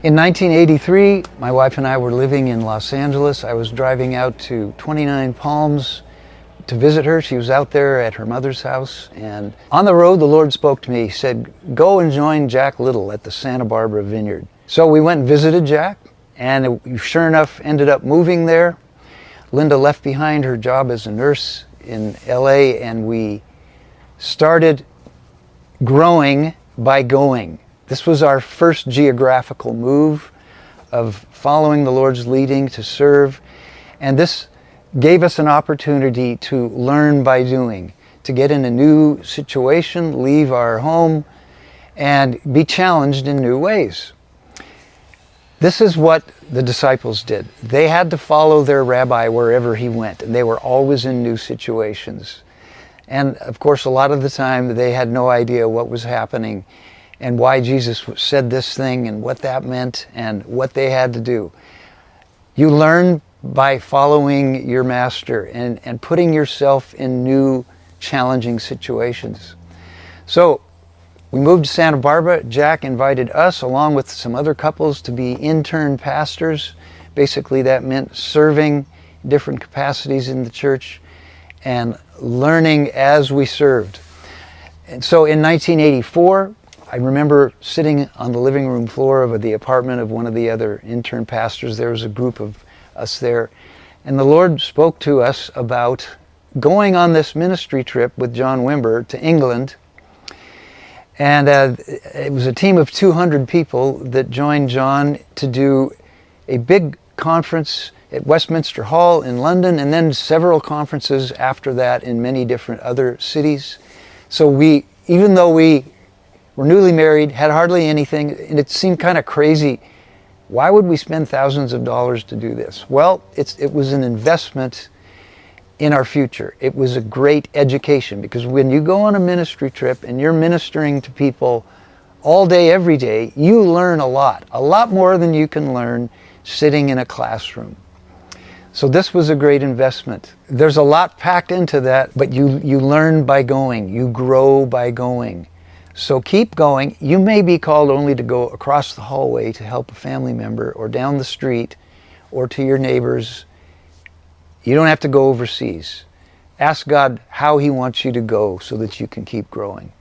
In 1983, my wife and I were living in Los Angeles. I was driving out to 29 Palms to visit her. She was out there at her mother's house. And on the road, the Lord spoke to me. He said, go and join Jack Little at the Santa Barbara Vineyard. So we went and visited Jack, and sure enough, ended up moving there. Linda left behind her job as a nurse in LA, and we started growing by going. This was our first geographical move of following the Lord's leading to serve. And this gave us an opportunity to learn by doing, to get in a new situation, leave our home, and be challenged in new ways. This is what the disciples did. They had to follow their rabbi wherever he went, and they were always in new situations. And of course, a lot of the time, they had no idea what was happening and why Jesus said this thing and what that meant and what they had to do. You learn by following your master and putting yourself in new, challenging situations. So we moved to Santa Barbara. Jack invited us, along with some other couples, to be intern pastors. Basically, that meant serving different capacities in the church and learning as we served. And so in 1984, I remember sitting on the living room floor of the apartment of one of the other intern pastors. There was a group of us there. And the Lord spoke to us about going on this ministry trip with John Wimber to England. And it was a team of 200 people that joined John to do a big conference at Westminster Hall in London, and then several conferences after that in many different other cities. So even though we were newly married, had hardly anything, and it seemed kind of crazy, why would we spend thousands of dollars to do this? Well, it was an investment in our future. It was a great education, because when you go on a ministry trip and you're ministering to people all day, every day, you learn a lot more than you can learn sitting in a classroom. So this was a great investment. There's a lot packed into that, but you learn by going, you grow by going. So keep going. You may be called only to go across the hallway to help a family member, or down the street, or to your neighbors. You don't have to go overseas. Ask God how He wants you to go so that you can keep growing.